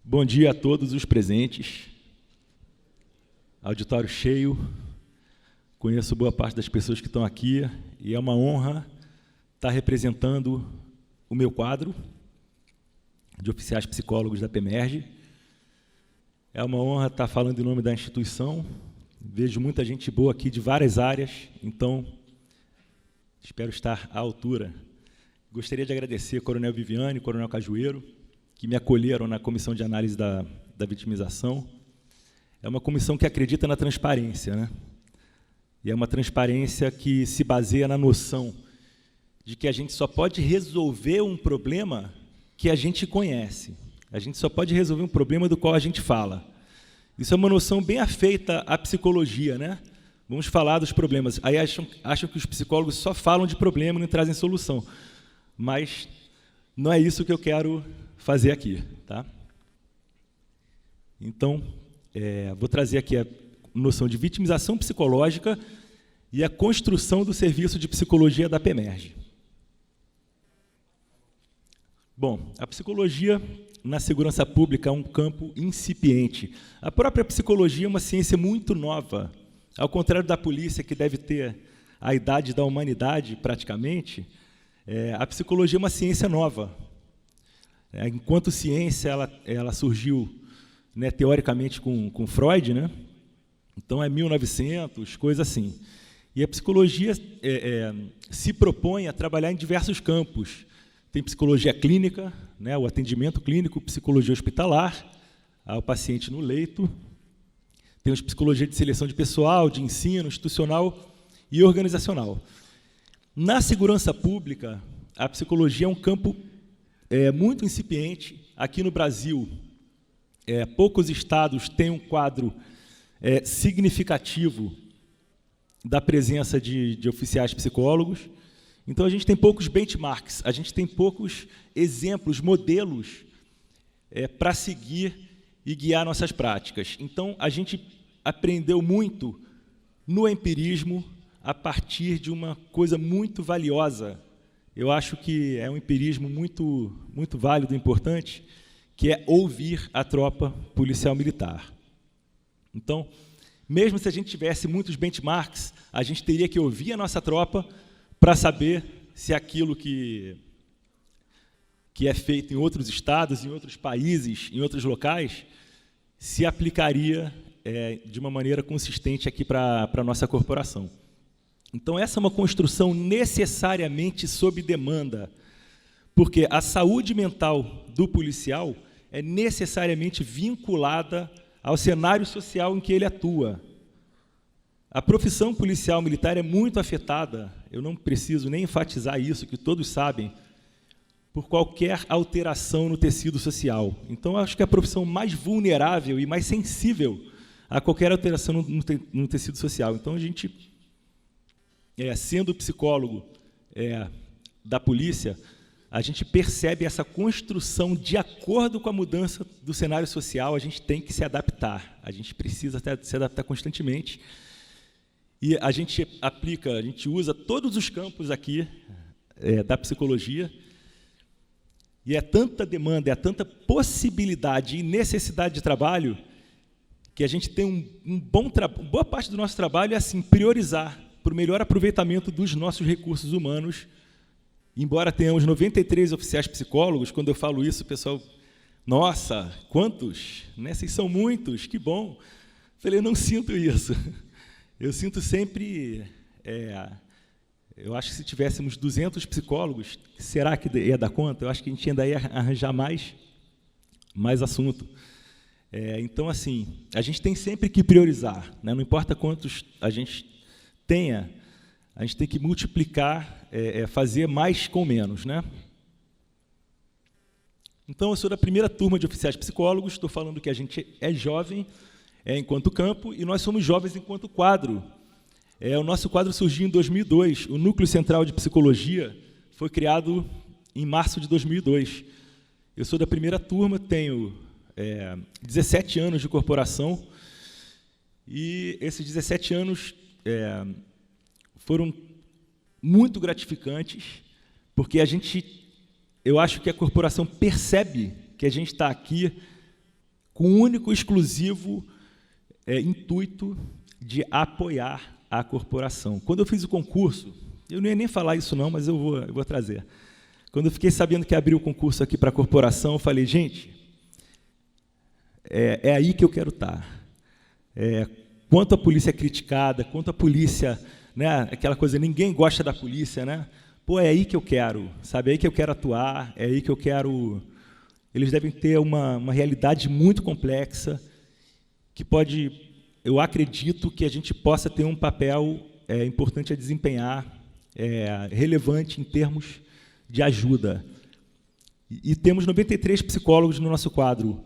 Bom dia a todos os presentes. Auditório cheio. Conheço boa parte das pessoas que estão aqui e é uma honra estar representando o meu quadro de oficiais psicólogos da PEMERGE. É uma honra estar falando em nome da instituição. Vejo muita gente boa aqui de várias áreas, então espero estar à altura. Gostaria de agradecer ao Coronel Viviane e ao Coronel Cajueiro, que me acolheram na Comissão de Análise da Vitimização. É uma comissão que acredita na transparência, né? E é uma transparência que se baseia na noção de que a gente só pode resolver um problema que a gente conhece. A gente só pode resolver um problema do qual a gente fala. Isso é uma noção bem afeita à psicologia, né? Vamos falar dos problemas. Aí acham que os psicólogos só falam de problema e não trazem solução. Mas não é isso que eu quero fazer aqui, tá? Então, vou trazer aqui a noção de vitimização psicológica e a construção do serviço de psicologia da PEMERGE. Bom, a psicologia na segurança pública é um campo incipiente. A própria psicologia é uma ciência muito nova. Ao contrário da polícia, que deve ter a idade da humanidade, praticamente, a psicologia é uma ciência nova. Enquanto ciência, ela surgiu, né, teoricamente com Freud, né? Então é 1900, coisa assim. E a psicologia se propõe a trabalhar em diversos campos. Tem psicologia clínica, né, o atendimento clínico, psicologia hospitalar, ao paciente no leito. Temos psicologia de seleção de pessoal, de ensino, institucional e organizacional. Na segurança pública, a psicologia é um campo muito incipiente. Aqui no Brasil, poucos estados têm um quadro significativo da presença de oficiais psicólogos. Então, a gente tem poucos benchmarks, a gente tem poucos exemplos, modelos para seguir e guiar nossas práticas. Então, a gente aprendeu muito no empirismo a partir de uma coisa muito valiosa. Eu acho que é um empirismo muito válido e importante, que é ouvir a tropa policial militar. Então, mesmo se a gente tivesse muitos benchmarks, a gente teria que ouvir a nossa tropa para saber se aquilo que é feito em outros estados, em outros países, em outros locais, se aplicaria de uma maneira consistente aqui para a nossa corporação. Então, essa é uma construção necessariamente sob demanda, porque a saúde mental do policial é necessariamente vinculada ao cenário social em que ele atua. A profissão policial militar é muito afetada, eu não preciso nem enfatizar isso, que todos sabem, por qualquer alteração no tecido social. Então, acho que é a profissão mais vulnerável e mais sensível a qualquer alteração no tecido social. Então, a gente, sendo psicólogo da polícia, a gente percebe essa construção de acordo com a mudança do cenário social, a gente tem que se adaptar, a gente precisa se adaptar constantemente. E a gente usa todos os campos aqui da psicologia, e é tanta demanda, é tanta possibilidade e necessidade de trabalho, que a gente tem boa parte do nosso trabalho é assim, priorizar para o melhor aproveitamento dos nossos recursos humanos. Embora tenhamos 93 oficiais psicólogos, quando eu falo isso, o pessoal, nossa, quantos? Né? Vocês são muitos, que bom. Falei, eu não sinto isso. Eu sinto sempre, eu acho que se tivéssemos 200 psicólogos, será que ia dar conta? Eu acho que a gente ainda ia arranjar mais assunto. Então, assim, a gente tem sempre que priorizar, né? Não importa quantos a gente tenha, a gente tem que multiplicar, fazer mais com menos, né? Então, eu sou da primeira turma de oficiais psicólogos, estou falando que a gente é jovem, enquanto campo, e nós somos jovens enquanto quadro. O nosso quadro surgiu em 2002, o Núcleo Central de Psicologia foi criado em março de 2002. Eu sou da primeira turma, tenho 17 anos de corporação, e esses 17 anos foram muito gratificantes, porque eu acho que a corporação percebe que a gente está aqui com o único e exclusivo intuito de apoiar a corporação. Quando eu fiz o concurso, eu não ia nem falar isso não, mas eu vou trazer. Quando eu fiquei sabendo que abriu o concurso aqui para a corporação, eu falei, gente, é aí que eu quero estar. Quanto a polícia é criticada, quanto a polícia, né, aquela coisa, ninguém gosta da polícia, né? Pô, é aí que eu quero, sabe? É aí que eu quero atuar, é aí que eu quero... Eles devem ter uma realidade muito complexa, que pode, eu acredito, que a gente possa ter um papel importante a desempenhar, relevante em termos de ajuda. E temos 93 psicólogos no nosso quadro.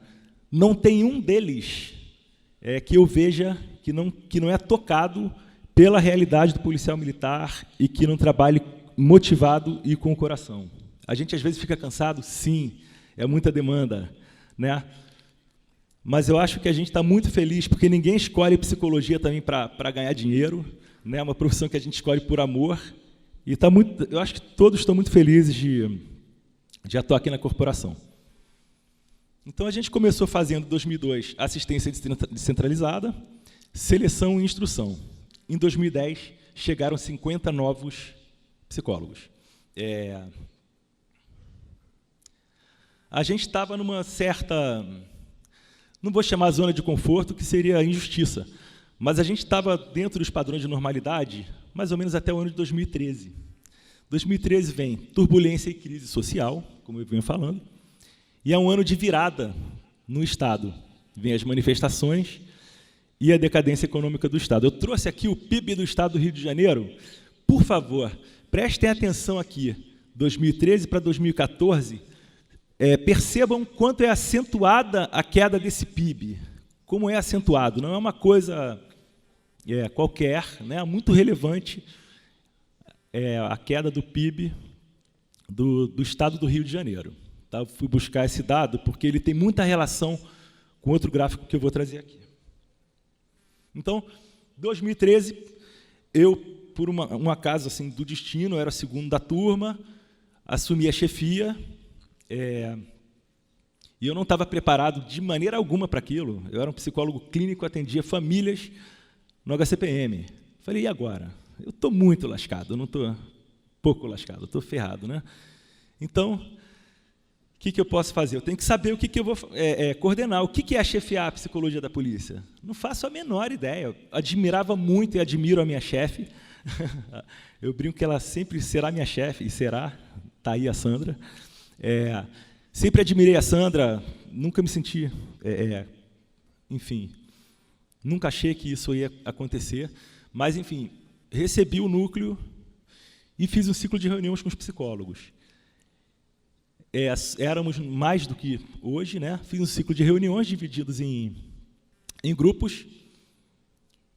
Não tem um deles que eu veja que não é tocado pela realidade do policial militar e que não trabalhe motivado e com o coração. A gente, às vezes, fica cansado? Sim, é muita demanda, né? Mas eu acho que a gente está muito feliz, porque ninguém escolhe psicologia também para ganhar dinheiro, né? É uma profissão que a gente escolhe por amor. E eu acho que todos estão muito felizes de atuar aqui na corporação. Então, a gente começou fazendo, em 2002, assistência descentralizada, seleção e instrução. Em 2010, chegaram 50 novos psicólogos. A gente estava numa certa, não vou chamar zona de conforto, que seria injustiça, mas a gente estava dentro dos padrões de normalidade, mais ou menos até o ano de 2013. 2013 vem turbulência e crise social, como eu venho falando, e é um ano de virada no Estado. Vem as manifestações e a decadência econômica do Estado. Eu trouxe aqui o PIB do Estado do Rio de Janeiro. Por favor, prestem atenção aqui. 2013 para 2014, percebam quanto é acentuada a queda desse PIB. Como é acentuado. Não é uma coisa qualquer, né? Muito relevante a queda do PIB do Estado do Rio de Janeiro. Tá? Eu fui buscar esse dado porque ele tem muita relação com outro gráfico que eu vou trazer aqui. Então, 2013, eu, por um acaso assim, do destino, eu era o segundo da turma, assumi a chefia, e eu não estava preparado de maneira alguma para aquilo. Eu era um psicólogo clínico, atendia famílias no HCPM. Falei, e agora? Eu estou muito lascado, eu não estou pouco lascado, eu estou ferrado, né? Então, o que eu posso fazer? Eu tenho que saber o que eu vou coordenar. O que é chefiar a psicologia da polícia? Não faço a menor ideia. Eu admirava muito e admiro a minha chefe. Eu brinco que ela sempre será minha chefe, e será, está aí a Sandra. Sempre admirei a Sandra, nunca me senti, enfim, nunca achei que isso ia acontecer, mas, enfim, recebi o núcleo e fiz um ciclo de reuniões com os psicólogos. Éramos mais do que hoje, né? Fiz um ciclo de reuniões divididos em grupos,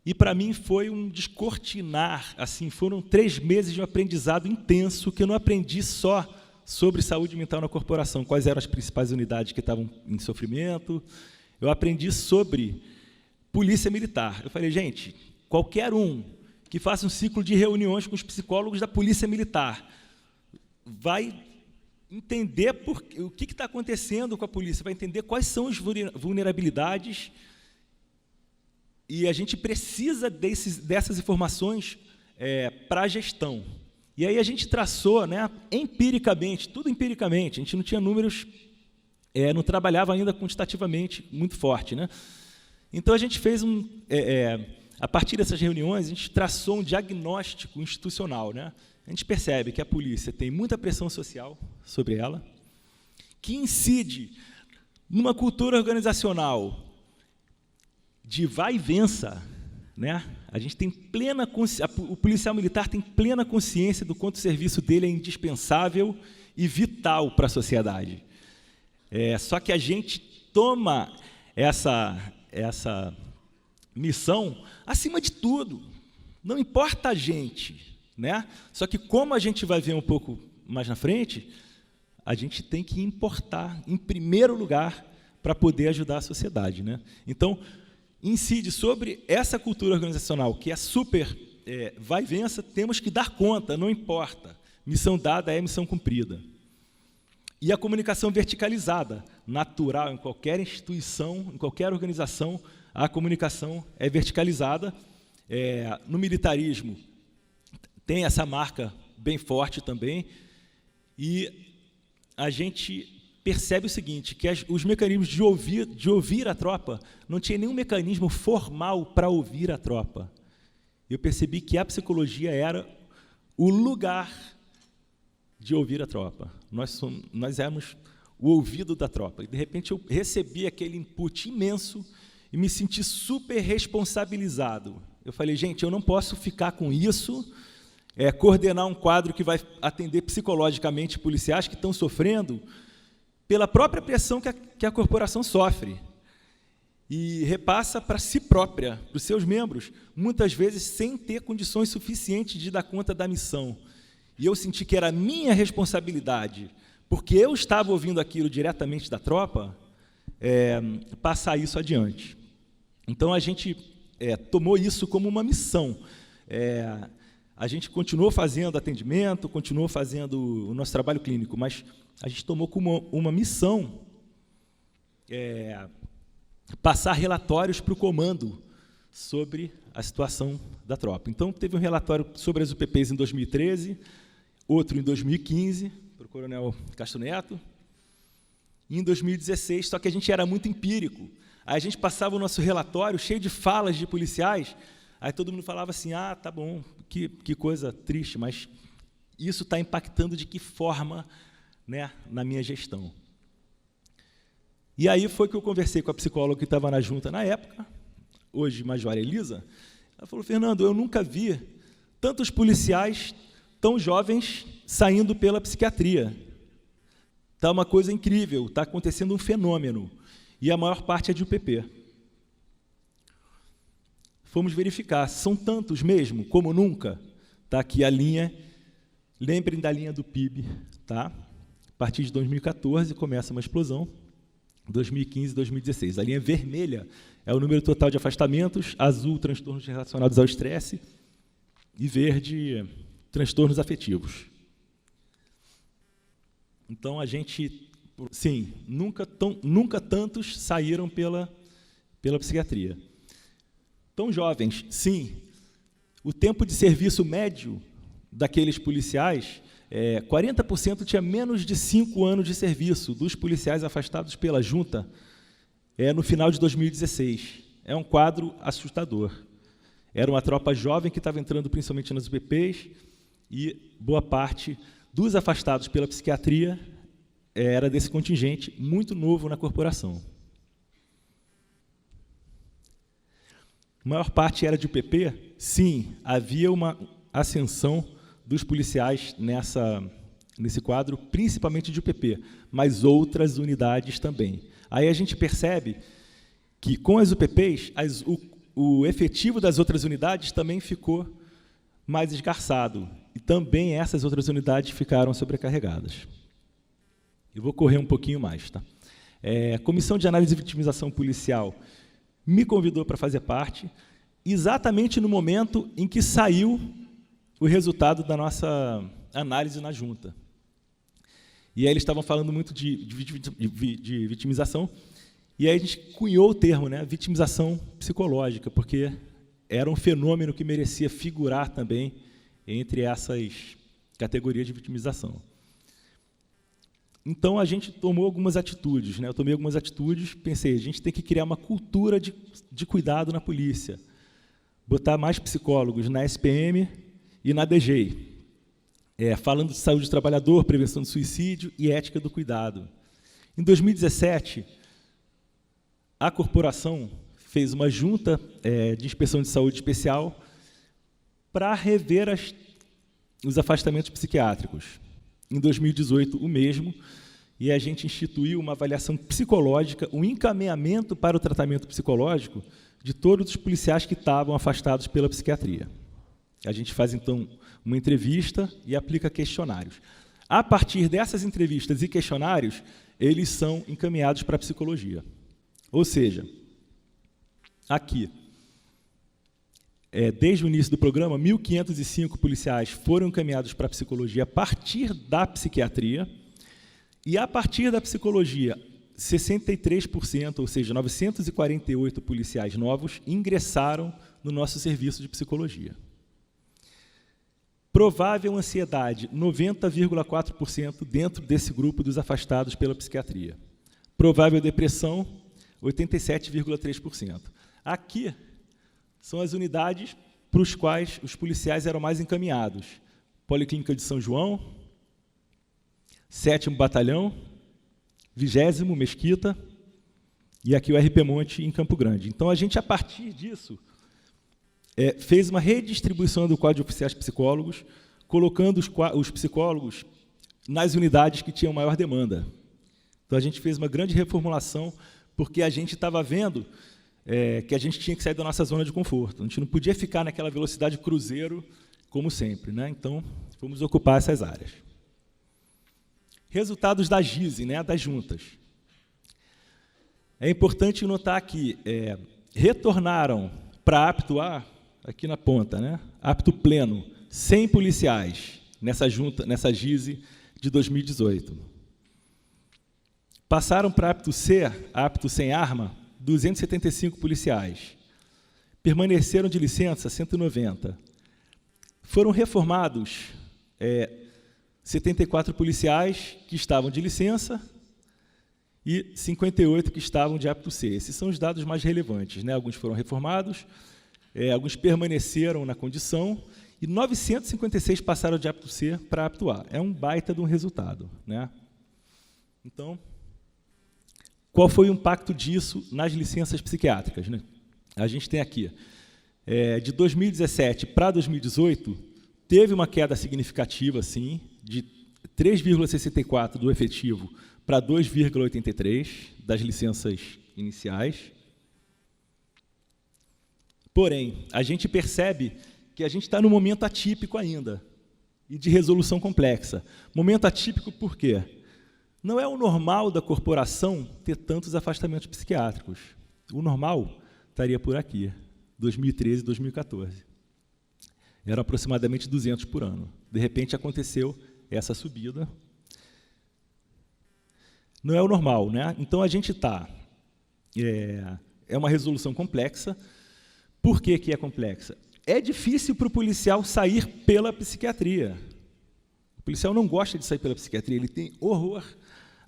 e para mim foi um descortinar, assim, foram 3 meses de um aprendizado intenso, que eu não aprendi só sobre saúde mental na corporação, quais eram as principais unidades que estavam em sofrimento, eu aprendi sobre polícia militar. Eu falei, gente, qualquer um que faça um ciclo de reuniões com os psicólogos da polícia militar vai entender o que está acontecendo com a polícia, vai entender quais são as vulnerabilidades, e a gente precisa dessas informações para a gestão. E aí a gente traçou, né, empiricamente, tudo empiricamente, a gente não tinha números, não trabalhava ainda quantitativamente muito forte, né? Então a gente fez a partir dessas reuniões, a gente traçou um diagnóstico institucional, né? A gente percebe que a polícia tem muita pressão social sobre ela, que incide numa cultura organizacional de vai e vença, né? A gente tem plena consciência, o policial militar tem plena consciência do quanto o serviço dele é indispensável e vital para a sociedade. Só que a gente toma essa missão acima de tudo. Não importa a gente, né? Só que, como a gente vai ver um pouco mais na frente, a gente tem que importar em primeiro lugar para poder ajudar a sociedade, né? Então, incide sobre essa cultura organizacional, que é super vai e vença, temos que dar conta, não importa. Missão dada é missão cumprida. E a comunicação verticalizada, natural, em qualquer instituição, em qualquer organização, a comunicação é verticalizada. No militarismo, tem essa marca bem forte também, e a gente percebe o seguinte, que os mecanismos de ouvir a tropa, não tinha nenhum mecanismo formal para ouvir a tropa. Eu percebi que a psicologia era o lugar de ouvir a tropa. Nós éramos o ouvido da tropa. E, de repente, eu recebi aquele input imenso e me senti super responsabilizado. Eu falei, gente, eu não posso ficar com isso, coordenar um quadro que vai atender psicologicamente policiais que estão sofrendo pela própria pressão que a corporação sofre. E repassa para si própria, para os seus membros, muitas vezes sem ter condições suficientes de dar conta da missão. E eu senti que era minha responsabilidade, porque eu estava ouvindo aquilo diretamente da tropa, passar isso adiante. Então, a gente tomou isso como uma missão. A gente continuou fazendo atendimento, continuou fazendo o nosso trabalho clínico, mas a gente tomou como uma missão passar relatórios para o comando sobre a situação da tropa. Então, teve um relatório sobre as UPPs em 2013, outro em 2015, para o coronel Castro Neto, e em 2016, só que a gente era muito empírico. Aí a gente passava o nosso relatório cheio de falas de policiais, aí todo mundo falava assim, tá bom, que coisa triste, mas isso está impactando de que forma, né, na minha gestão. E aí foi que eu conversei com a psicóloga que estava na junta na época, hoje Major Elisa. Ela falou, Fernando, eu nunca vi tantos policiais tão jovens saindo pela psiquiatria. Está uma coisa incrível, está acontecendo um fenômeno, e a maior parte é de UPP. Fomos verificar, são tantos mesmo, como nunca. Está aqui a linha, lembrem da linha do PIB, tá? A partir de 2014 começa uma explosão, 2015 e 2016. A linha vermelha é o número total de afastamentos, azul, transtornos relacionados ao estresse, e verde, transtornos afetivos. Então, a gente, sim, nunca tantos saíram pela psiquiatria. Tão jovens, sim. O tempo de serviço médio daqueles policiais, 40% tinha menos de 5 anos de serviço dos policiais afastados pela junta no final de 2016. É um quadro assustador. Era uma tropa jovem que estava entrando principalmente nas UPPs e boa parte dos afastados pela psiquiatria era desse contingente muito novo na corporação. A maior parte era de UPP? Sim, havia uma ascensão dos policiais nesse quadro, principalmente de UPP, mas outras unidades também. Aí a gente percebe que, com as UPPs, o efetivo das outras unidades também ficou mais esgarçado, e também essas outras unidades ficaram sobrecarregadas. Eu vou correr um pouquinho mais. Tá? A Comissão de Análise e Vitimização Policial me convidou para fazer parte, exatamente no momento em que saiu o resultado da nossa análise na junta. E aí eles estavam falando muito de vitimização, e aí a gente cunhou o termo, né, vitimização psicológica, porque era um fenômeno que merecia figurar também entre essas categorias de vitimização. Então, a gente tomou algumas atitudes, né? Eu tomei algumas atitudes, pensei, a gente tem que criar uma cultura de cuidado na polícia, botar mais psicólogos na SPM e na DG, falando de saúde do trabalhador, prevenção do suicídio e ética do cuidado. Em 2017, a corporação fez uma junta de inspeção de saúde especial para rever os afastamentos psiquiátricos. Em 2018, o mesmo, e a gente instituiu uma avaliação psicológica, um encaminhamento para o tratamento psicológico de todos os policiais que estavam afastados pela psiquiatria. A gente faz, então, uma entrevista e aplica questionários. A partir dessas entrevistas e questionários, eles são encaminhados para a psicologia. Ou seja, aqui, desde o início do programa, 1.505 policiais foram encaminhados para a psicologia a partir da psiquiatria, E, a partir da psicologia, 63%, ou seja, 948 policiais novos, ingressaram no nosso serviço de psicologia. Provável ansiedade, 90,4% dentro desse grupo dos afastados pela psiquiatria. Provável depressão, 87,3%. Aqui são as unidades para os quais os policiais eram mais encaminhados. Policlínica de São João, 7º Batalhão, 20º Mesquita, e aqui o RP Monte, em Campo Grande. Então, a gente, a partir disso, fez uma redistribuição do quadro de oficiais psicólogos, colocando os psicólogos nas unidades que tinham maior demanda. Então, a gente fez uma grande reformulação, porque a gente estava vendo que a gente tinha que sair da nossa zona de conforto. A gente não podia ficar naquela velocidade cruzeiro, como sempre, né? Então, fomos ocupar essas áreas. Resultados da GISE, né, das juntas. É importante notar que retornaram para apto A, aqui na ponta, né, apto pleno, 100 policiais nessa GISE de 2018. Passaram para apto C, apto sem arma, 275 policiais. Permaneceram de licença 190. Foram reformados 74 policiais que estavam de licença e 58 que estavam de apto C. Esses são os dados mais relevantes, né? Alguns foram reformados, alguns permaneceram na condição e 956 passaram de apto C para apto A. É um baita de um resultado, né? Então, qual foi o impacto disso nas licenças psiquiátricas, né? A gente tem aqui, de 2017 para 2018, teve uma queda significativa, sim, de 3,64 do efetivo para 2,83 das licenças iniciais. Porém, a gente percebe que a gente está num momento atípico ainda, e de resolução complexa. Momento atípico por quê? Não é o normal da corporação ter tantos afastamentos psiquiátricos. O normal estaria por aqui, 2013 e 2014. Eram aproximadamente 200 por ano. De repente, aconteceu essa subida. Não é o normal, né? Então, a gente está... É uma resolução complexa. Por que que é complexa? É difícil para o policial sair pela psiquiatria. O policial não gosta de sair pela psiquiatria, ele tem horror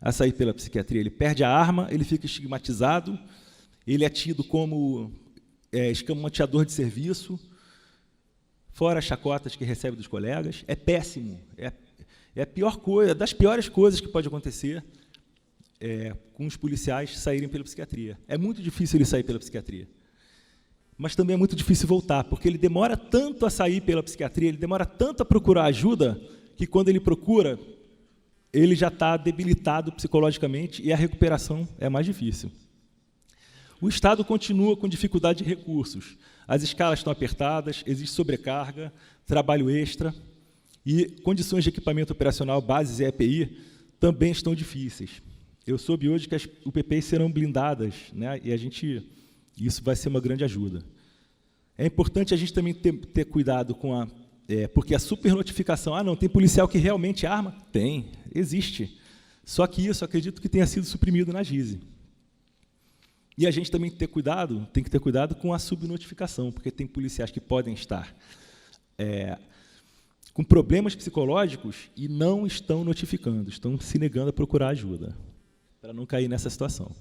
a sair pela psiquiatria. Ele perde a arma, ele fica estigmatizado, ele é tido como escamoteador de serviço, fora as chacotas que recebe dos colegas. É péssimo. É a pior coisa, das piores coisas que pode acontecer com os policiais saírem pela psiquiatria. É muito difícil ele sair pela psiquiatria. Mas também é muito difícil voltar, porque ele demora tanto a sair pela psiquiatria, ele demora tanto a procurar ajuda, que quando ele procura, ele já está debilitado psicologicamente e a recuperação é mais difícil. O Estado continua com dificuldade de recursos. As escalas estão apertadas, existe sobrecarga, trabalho extra e condições de equipamento operacional, bases e EPI também estão difíceis. Eu soube hoje que as UPPs serão blindadas, né, e isso vai ser uma grande ajuda. É importante a gente também ter cuidado com porque a supernotificação, não, tem policial que realmente arma? Tem, existe. Só que isso, acredito que tenha sido suprimido na GISE. E a gente também tem que ter cuidado com a subnotificação, porque tem policiais que podem estar com problemas psicológicos e não estão notificando, estão se negando a procurar ajuda, para não cair nessa situação.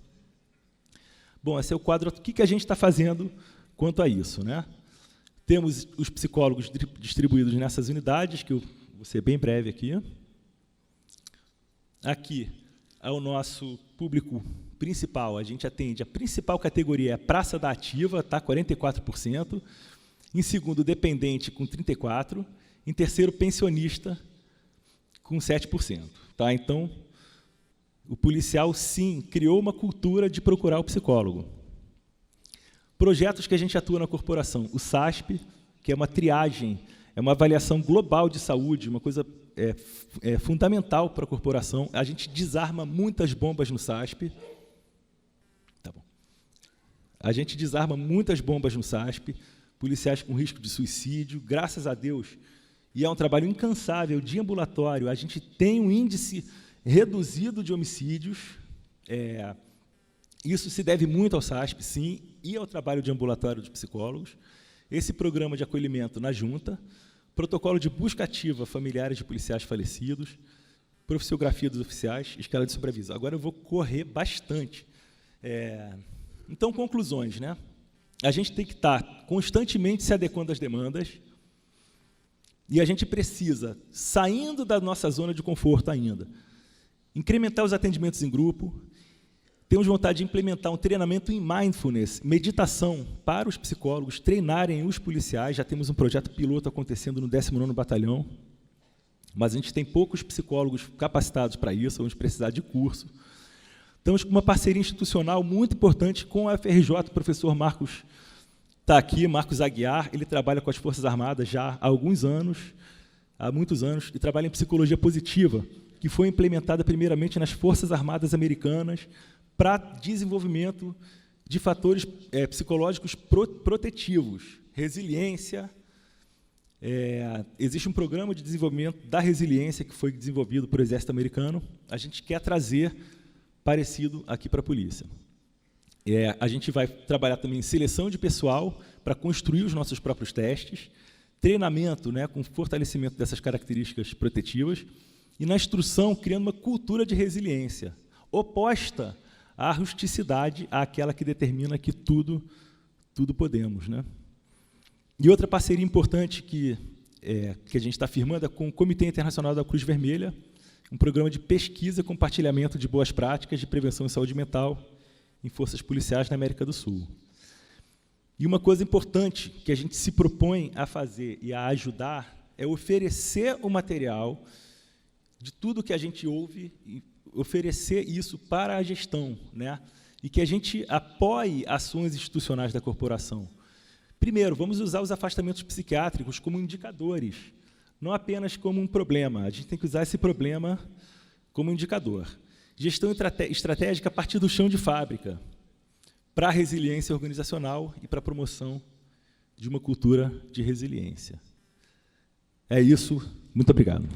Bom, esse é o quadro. O que a gente está fazendo quanto a isso, né? Temos os psicólogos distribuídos nessas unidades, que eu vou ser bem breve aqui. Aqui é o nosso público principal. A gente atende, a principal categoria é a Praça da Ativa, tá, 44%. Em segundo, dependente, com 34%. Em terceiro, pensionista, com 7%. Tá? Então, o policial, sim, criou uma cultura de procurar o psicólogo. Projetos que a gente atua na corporação. O SASP, que é uma triagem, é uma avaliação global de saúde, uma coisa fundamental para a corporação. A gente desarma muitas bombas no SASP. Tá bom. A gente desarma muitas bombas no SASP, policiais com risco de suicídio, graças a Deus, e é um trabalho incansável de ambulatório. A gente tem um índice reduzido de homicídios. Isso se deve muito ao SASP, sim, e ao trabalho de ambulatório de psicólogos. Esse programa de acolhimento na junta, protocolo de busca ativa familiares de policiais falecidos, profissiografia dos oficiais, escala de sobreaviso. Agora eu vou correr bastante. Então, conclusões, né? A gente tem que estar constantemente se adequando às demandas e a gente precisa, saindo da nossa zona de conforto ainda, incrementar os atendimentos em grupo. Temos vontade de implementar um treinamento em mindfulness, meditação, para os psicólogos treinarem os policiais. Já temos um projeto piloto acontecendo no 19º Batalhão, mas a gente tem poucos psicólogos capacitados para isso, vamos precisar de curso. Estamos com uma parceria institucional muito importante com a FRJ, o professor Marcos está aqui, Marcos Aguiar, ele trabalha com as Forças Armadas já há muitos anos, e trabalha em psicologia positiva, que foi implementada primeiramente nas Forças Armadas Americanas para desenvolvimento de fatores psicológicos protetivos, resiliência. Existe um programa de desenvolvimento da resiliência que foi desenvolvido por Exército Americano. A gente quer trazer parecido aqui para a polícia. A gente vai trabalhar também em seleção de pessoal para construir os nossos próprios testes, treinamento, né, com fortalecimento dessas características protetivas, e na instrução, criando uma cultura de resiliência, oposta à rusticidade, àquela que determina que tudo podemos, né? E outra parceria importante que a gente está firmando é com o Comitê Internacional da Cruz Vermelha, um programa de pesquisa e compartilhamento de boas práticas de prevenção e saúde mental em forças policiais na América do Sul. E uma coisa importante que a gente se propõe a fazer e a ajudar é oferecer o material de tudo que a gente ouve, e oferecer isso para a gestão, né? E que a gente apoie ações institucionais da corporação. Primeiro, vamos usar os afastamentos psiquiátricos como indicadores, não apenas como um problema. A gente tem que usar esse problema como indicador. Gestão estratégica a partir do chão de fábrica, para a resiliência organizacional e para a promoção de uma cultura de resiliência. É isso. Muito obrigado.